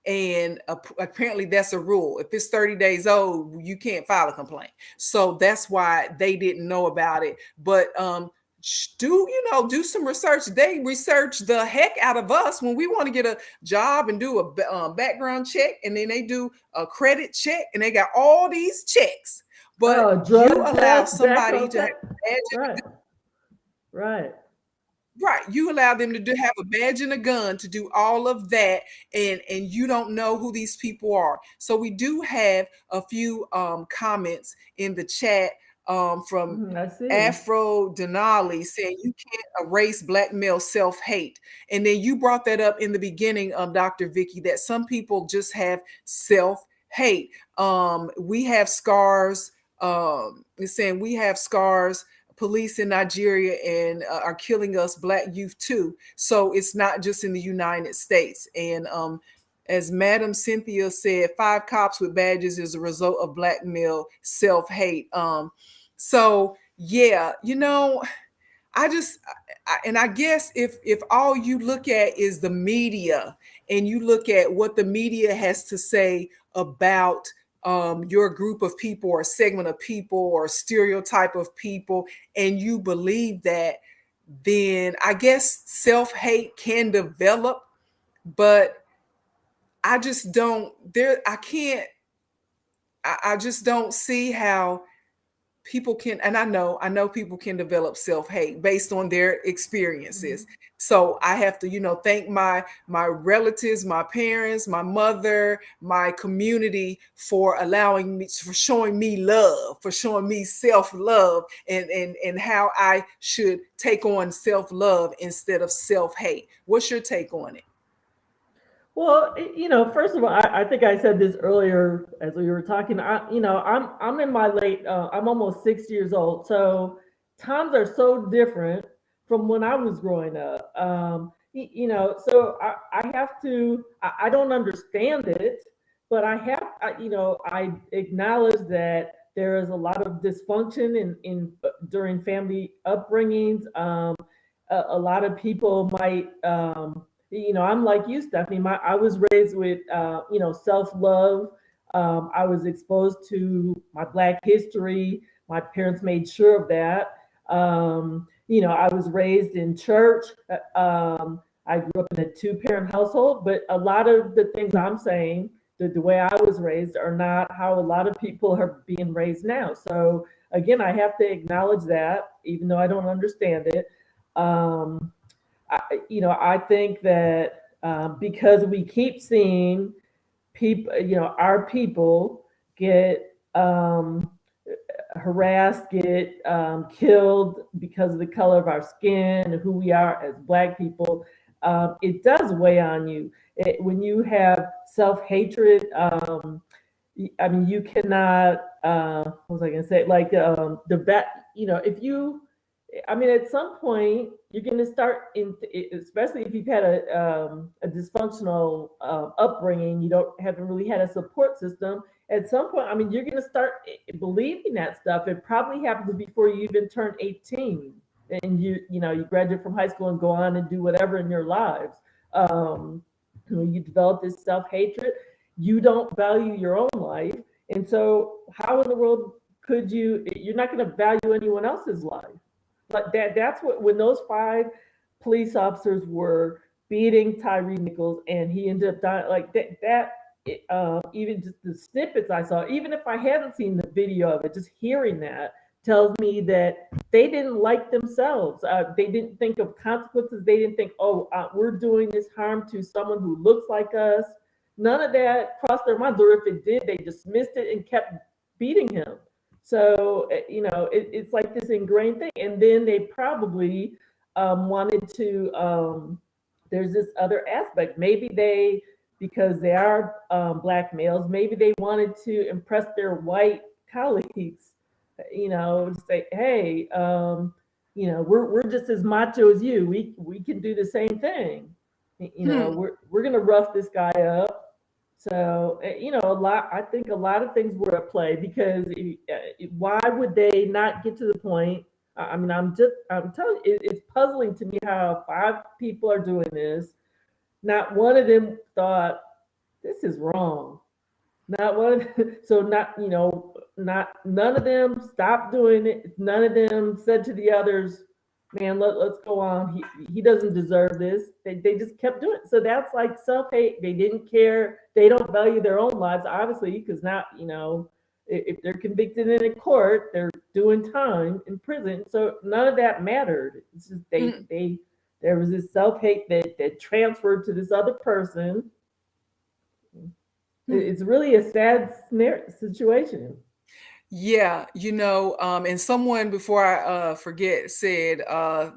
And apparently that's a rule. If it's 30 days old, you can't file a complaint. So that's why they didn't know about it. But do some research. They research the heck out of us when we want to get a job and do a background check, and then they do a credit check, and they got all these checks. But you allow somebody to have Right. You allow them to have a badge and a gun to do all of that, and you don't know who these people are. So we do have a few comments in the chat from Afro Denali saying you can't erase black male self-hate. And then you brought that up in the beginning of Dr. Vicky, that some people just have self-hate. We have scars. It's saying we have scars. Police in Nigeria and are killing us black youth too. So it's not just in the United States. And as Madam Cynthia said, 5 cops with badges is a result of black male self-hate. So yeah, I guess if all you look at is the media, and you look at what the media has to say about your group of people or segment of people or stereotype of people, and you believe that, then I guess self-hate can develop. But I just don't I just don't see how people can, and I know people can develop self-hate based on their experiences. Mm-hmm. So I have to, thank my relatives, my parents, my mother, my community for showing me love, for showing me self-love, and how I should take on self-love instead of self-hate. What's your take on it? Well, first of all, I think I said this earlier as we were talking. I'm in my late. I'm almost 60 years old, so times are so different from when I was growing up. So I have to. I don't understand it, but I acknowledge that there is a lot of dysfunction during family upbringings. A lot of people might. I'm like you, Steffanie. I was raised with, self-love. I was exposed to my Black history. My parents made sure of that. I was raised in church. I grew up in a 2-parent household, but a lot of the things I'm saying, the way I was raised, are not how a lot of people are being raised now. So again, I have to acknowledge that, even though I don't understand it. I think that because we keep seeing people, our people get harassed, get killed because of the color of our skin and who we are as Black people, it does weigh on you. When you have self-hatred, you cannot, what was I going to say? Like at some point you're going to start especially if you've had a dysfunctional upbringing, haven't really had a support system. At some point, you're going to start believing that stuff. It probably happens before you even turn 18, and you graduate from high school and go on and do whatever in your lives. You develop this self-hatred. You don't value your own life, and so how in the world could you're not going to value anyone else's life? But that's what, when those 5 police officers were beating Tyre Nichols and he ended up dying, like that even just the snippets I saw, even if I hadn't seen the video of it, just hearing that tells me that they didn't like themselves. They didn't think of consequences. They didn't think, we're doing this harm to someone who looks like us. None of that crossed their minds, or if it did, they dismissed it and kept beating him. So, it's like this ingrained thing. And then they probably wanted to, there's this other aspect. Maybe because they are Black males, maybe they wanted to impress their white colleagues, say, hey, we're just as macho as you. We can do the same thing. We're gonna rough this guy up. So, I think a lot of things were at play because why would they not get to the point? I mean, I'm telling you, it's puzzling to me how 5 people are doing this. Not one of them thought this is wrong. Not one of them, so not, none of them stopped doing it. None of them said to the others, man, let's go on. He doesn't deserve this. They just kept doing it. So that's like self-hate. They didn't care. They don't value their own lives, obviously, because now, if they're convicted in a court, they're doing time in prison. So none of that mattered. It's just there was this self-hate that transferred to this other person. It's really a sad situation. Yeah, and someone before I forget said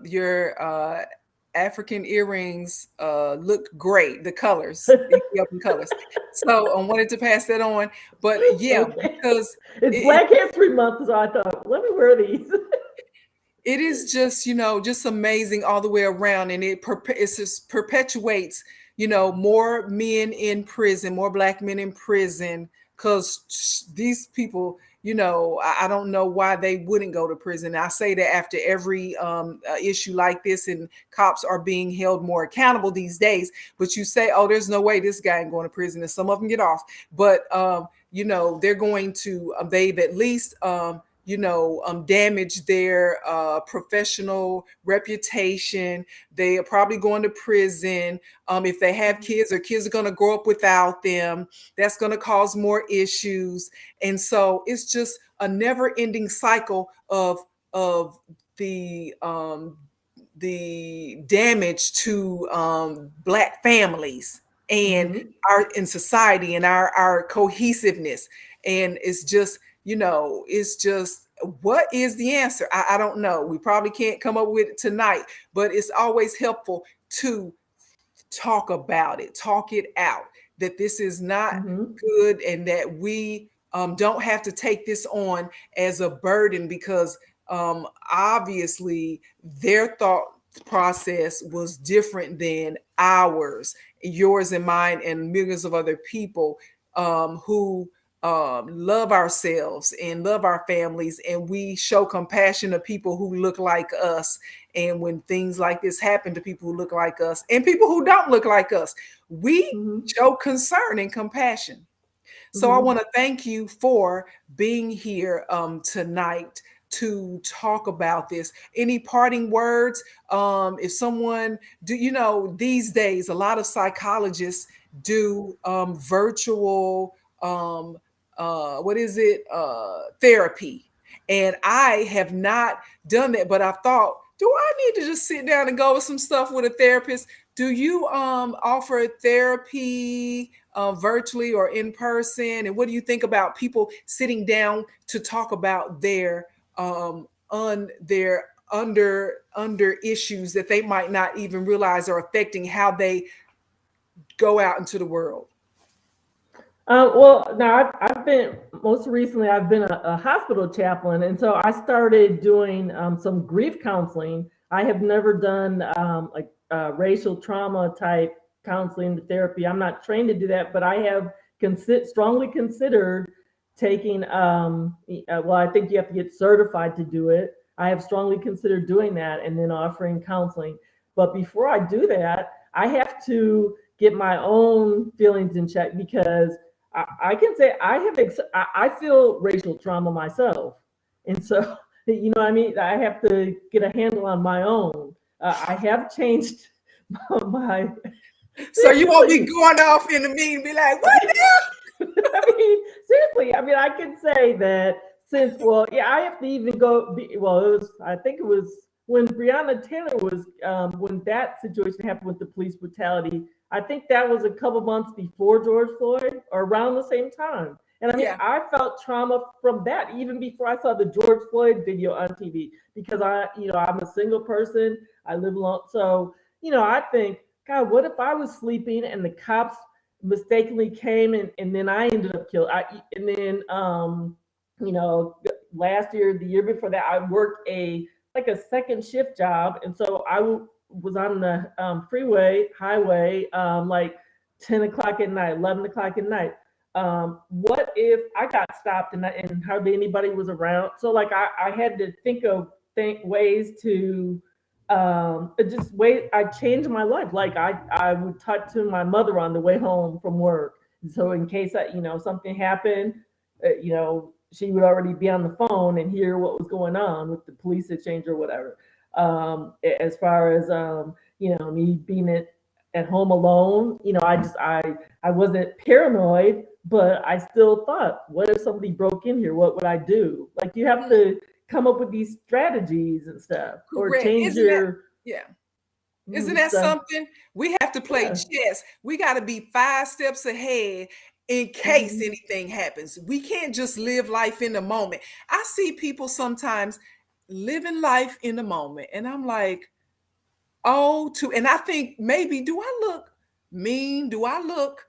your African earrings look great, the colors, the Ethiopian colors. So I wanted to pass that on. But yeah, Okay. because It's Black History Month, so I thought, let me wear these. it is just, just amazing all the way around. And it just perpetuates, more men in prison, more Black men in prison, because these people, I don't know why they wouldn't go to prison. I say that after every issue like this, and cops are being held more accountable these days. But you say, oh, there's no way this guy ain't going to prison, and some of them get off. But they're going to, they've at least damage their professional reputation. They are probably going to prison. If they have kids, or kids are going to grow up without them, that's going to cause more issues. And so it's just a never-ending cycle of the damage to Black families and our in society and our cohesiveness. And it's just, what is the answer? I don't know. We probably can't come up with it tonight, but it's always helpful to talk about it, talk it out, that this is not good, and that we don't have to take this on as a burden, because obviously their thought process was different than ours, yours and mine, and millions of other people who love ourselves and love our families, and we show compassion to people who look like us. And when things like this happen to people who look like us and people who don't look like us, we show concern and compassion. So I want to thank you for being here tonight to talk about this. Any parting words? If someone these days, a lot of psychologists do virtual therapy. And I have not done that, but I thought, do I need to just sit down and go over some stuff with a therapist? Do you offer therapy virtually or in person? And what do you think about people sitting down to talk about their under issues that they might not even realize are affecting how they go out into the world? Well, now I've been most recently, I've been a hospital chaplain. And so I started doing some grief counseling. I have never done racial trauma type counseling therapy. I'm not trained to do that, but I have strongly considered taking, I think you have to get certified to do it. I have strongly considered doing that and then offering counseling. But before I do that, I have to get my own feelings in check, because I can say I feel racial trauma myself. And so, I have to get a handle on my own. I have changed my. So you won't be going off in the meeting and be like, what the hell? Seriously, I can say that I have to even go, I think it was when Breonna Taylor was, when that situation happened with the police brutality. I think that was a couple months before George Floyd, or around the same time. And I felt trauma from that even before I saw the George Floyd video on TV, because I'm a single person. I live alone. So, I think, God, what if I was sleeping and the cops mistakenly came and then I ended up killed? Last year, the year before that, I worked a like a second shift job, and so was on the highway, like 10 o'clock at night, 11 o'clock at night. What if I got stopped and hardly anybody was around? So like I had to think ways to I changed my life. Like I would talk to my mother on the way home from work. So in case something happened, she would already be on the phone and hear what was going on with the police exchange or whatever. As far as me being at home alone, I wasn't paranoid, but I still thought, what if somebody broke in here? What would I do? Like you have to come up with these strategies and stuff, or change Isn't that something? We have to play chess. We got to be 5 steps ahead in case anything happens. We can't just live life in the moment. I see people sometimes living life in the moment, and I'm like, and I think maybe, do I look mean? Do I look,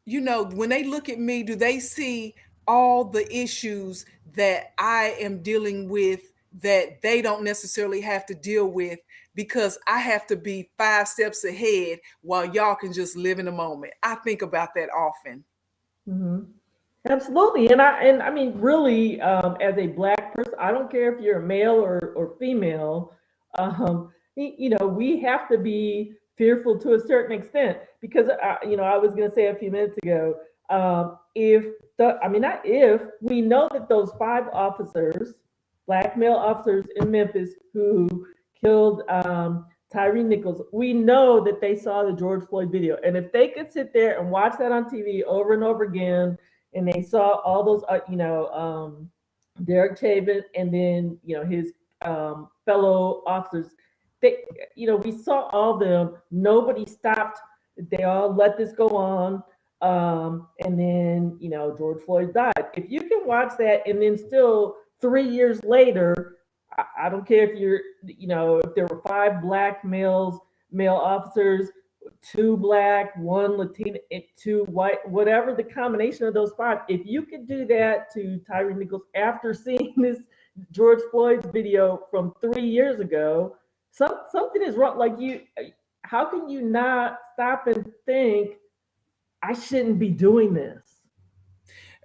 when they look at me, do they see all the issues that I am dealing with that they don't necessarily have to deal with, because I have to be 5 steps ahead while y'all can just live in the moment? I think about that often. Absolutely. And I mean, really, as a Black person, I don't care if you're a male or female, we have to be fearful to a certain extent, because, I was going to say a few minutes ago, not if, we know that those 5 officers, Black male officers in Memphis who killed Tyre Nichols, we know that they saw the George Floyd video. And if they could sit there and watch that on TV over and over again, and they saw all those, Derek Chauvin and then, his fellow officers, we saw all of them, nobody stopped. They all let this go on. And then, George Floyd died. If you can watch that and then still 3 years later, I don't care if if there were 5 Black male officers, 2 Black, 1 Latina, 2 white, whatever the combination of those 5, if you could do that to Tyre Nichols after seeing this George Floyd's video from 3 years ago, something is wrong. Like how can you not stop and think, I shouldn't be doing this?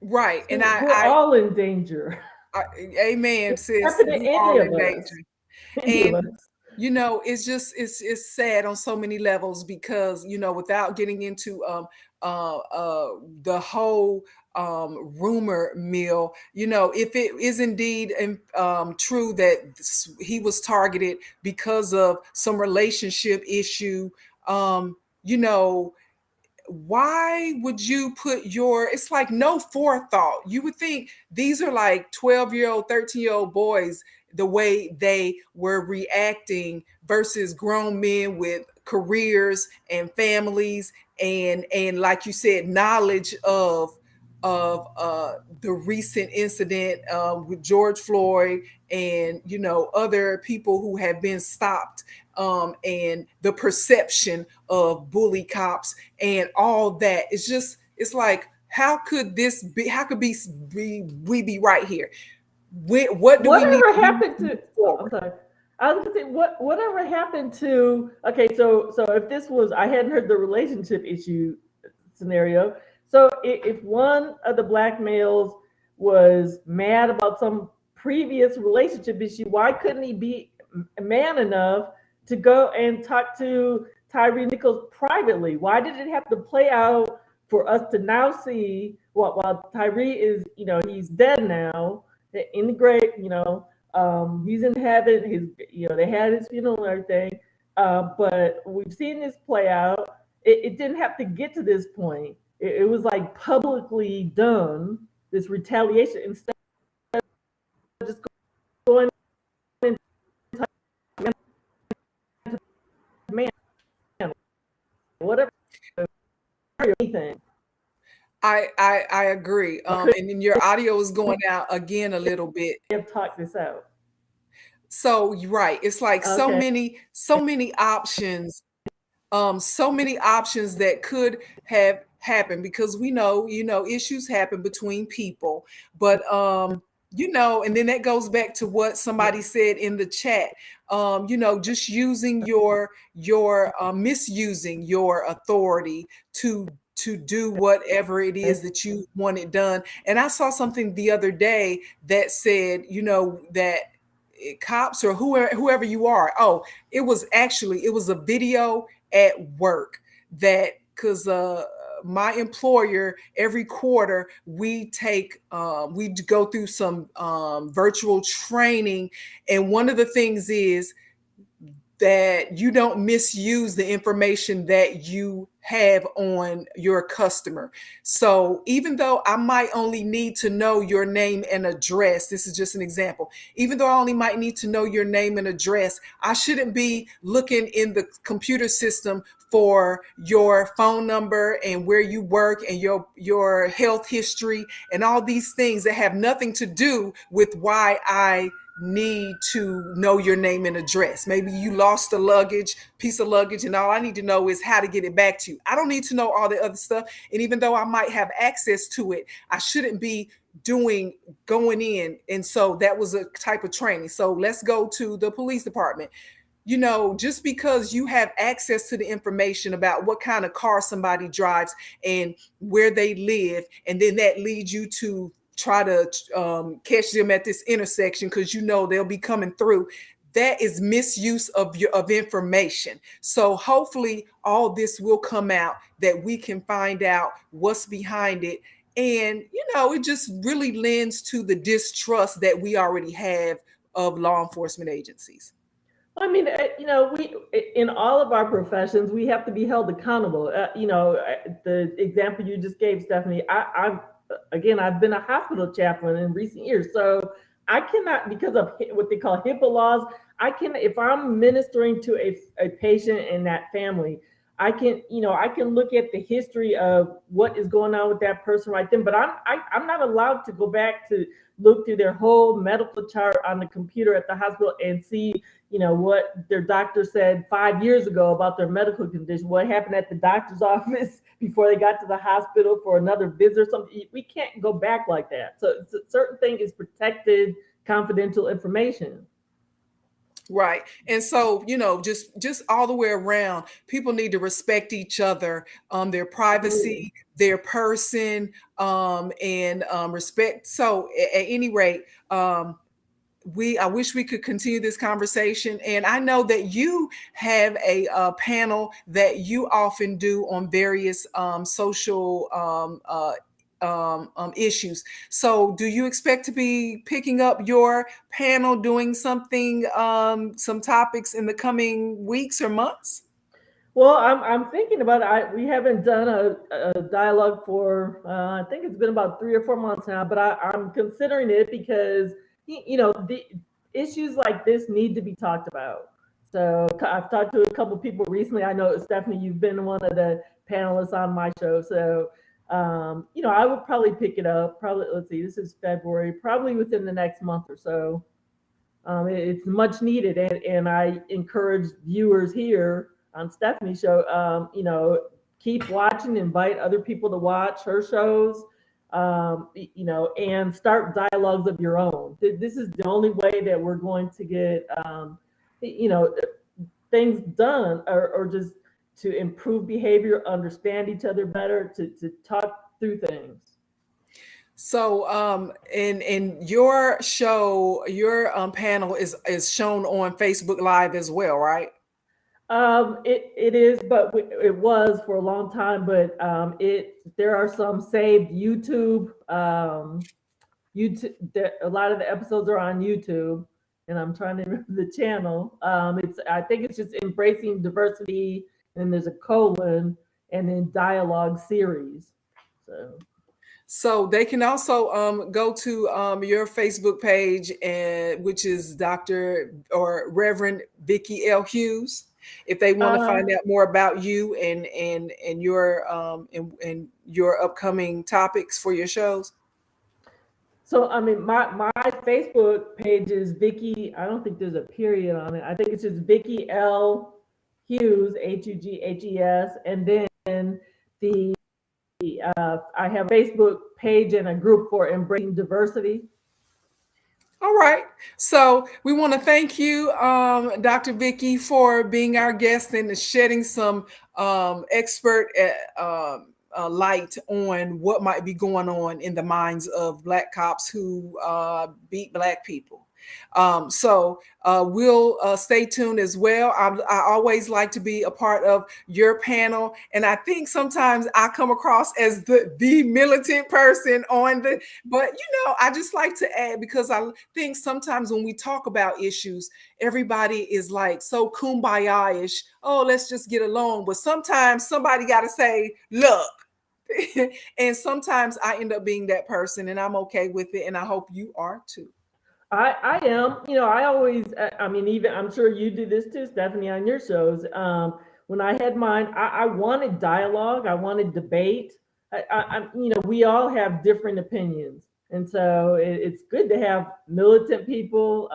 Right. And we're all in danger. Amen, sis. We're all in danger. And it's sad on so many levels, because without getting into the whole rumor mill, if it is indeed true that he was targeted because of some relationship issue, why would you put it's like no forethought. You would think these are like 12-year-old, 13-year-old boys, the way they were reacting, versus grown men with careers and families and like you said, knowledge of the recent incident with George Floyd and other people who have been stopped, and the perception of bully cops and all that. It's like, how could this be? How could we be right here? Whatever happened to? I'm sorry. I was gonna say, whatever happened to? Okay, so if this was, I hadn't heard the relationship issue scenario. So if one of the Black males was mad about some previous relationship issue, why couldn't he be man enough to go and talk to Tyre Nichols privately? Why did it have to play out for us to now see while Tyre is, he's dead now, in the grave, he's in heaven, they had his funeral and everything, but we've seen this play out. It didn't have to get to this point. It was like publicly done, this retaliation, instead of just going and man, whatever, anything. I agree. And then your audio is going out again a little bit. Have talked this out. So you're right. It's like so many options, so many options that could have happened, because we know, issues happen between people. But And then that goes back to what somebody said in the chat. Just using misusing your authority to do whatever it is that you want it done. And I saw something the other day that said, that cops or whoever you are. Oh, it was a video at work that because my employer, every quarter we go through some virtual training, and one of the things is that you don't misuse the information that you have on your customer. So even though I might only need to know your name and address, this is just an example, even though I only might need to know your name and address, I shouldn't be looking in the computer system for your phone number and where you work and your health history and all these things that have nothing to do with why I need to know your name and address. Maybe you lost a piece of luggage, and all I need to know is how to get it back to you. I don't need to know all the other stuff. And even though I might have access to it, I shouldn't be going in. And so that was a type of training. So let's go to the police department. Just because you have access to the information about what kind of car somebody drives and where they live, and then that leads you to try to catch them at this intersection because they'll be coming through. That is misuse of information. So hopefully all this will come out, that we can find out what's behind it. And, it just really lends to the distrust that we already have of law enforcement agencies. I mean, we in all of our professions, we have to be held accountable. The example you just gave, Steffanie, I've been a hospital chaplain in recent years, so I cannot, because of what they call HIPAA laws, if I'm ministering to a patient and that family, I can look at the history of what is going on with that person right then, but I'm not allowed to go back to look through their whole medical chart on the computer at the hospital and see, what their doctor said 5 years ago about their medical condition, what happened at the doctor's office before they got to the hospital for another visit or something. We can't go back like that. So certain thing is protected, confidential information. Right. And so, just all the way around, people need to respect each other, their privacy, their person, and respect. So at any rate, I wish we could continue this conversation. And I know that you have a panel that you often do on various social issues. So do you expect to be picking up your panel, doing something, some topics in the coming weeks or months? Well, I'm thinking about it. We haven't done a dialogue for, I think it's been about 3 or 4 months now, but I'm considering it because, the issues like this need to be talked about. So I've talked to a couple people recently. I know, Steffanie, you've been one of the panelists on my show. So, I would probably pick it up. Probably, let's see, this is February, probably within the next month or so. It's much needed. And I encourage viewers here on Steffanie's show, keep watching, invite other people to watch her shows, and start dialogues of your own. This is the only way that we're going to get, things done, or just to improve behavior, understand each other better, to talk through things. So, in your show, your panel is shown on Facebook Live as well, right? It is, but it was for a long time. But there are some saved YouTube. A lot of the episodes are on YouTube, and I'm trying to remember the channel. I think it's just Embracing Diversity, and there's a colon, and then dialogue series. So they can also go to your Facebook page, which is Dr. or Reverend Vicki L. Hughes, if they want to find out more about you and your upcoming topics for your shows. So I mean, my Facebook page is Vicki. I don't think there's a period on it. I think it's just Vicki L. Hughes, Hughes, and then I have a Facebook page and a group for Embracing Diversity. All right. So we want to thank you, Dr. Vicky, for being our guest and shedding some expert light on what might be going on in the minds of Black cops who beat Black people. We'll stay tuned as well. I always like to be a part of your panel, and I think sometimes I come across as the militant person on the. But I just like to add, because I think sometimes when we talk about issues, everybody is like so kumbaya-ish. Oh, let's just get along. But sometimes somebody got to say, look. And sometimes I end up being that person, and I'm okay with it, and I hope you are too. I am, I always, I mean, even I'm sure you do this too, Stephanie, on your shows. When I had mine, I wanted dialogue, I wanted debate. We all have different opinions, and so it's good to have militant people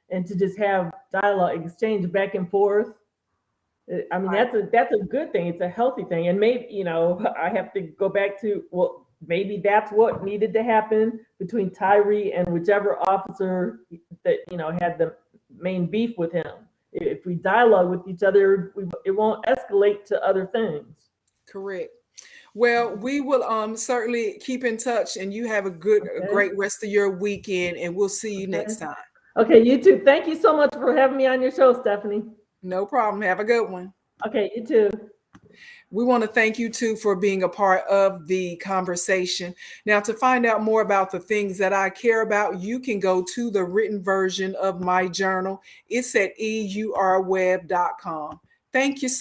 and to just have dialogue, exchange back and forth. I mean, that's a good thing. It's a healthy thing, and maybe I have to go back to maybe that's what needed to happen between Tyre and whichever officer that had the main beef with him. If we dialogue with each other, it won't escalate to other things. Correct. Well, we will certainly keep in touch, and you have a great rest of your weekend, and we'll see you next time. Okay, you too. Thank you so much for having me on your show, Stephanie. No problem. Have a good one. Okay, you too. We want to thank you too for being a part of the conversation. Now, to find out more about the things that I care about, you can go to the written version of my journal. It's at eurweb.com. Thank you so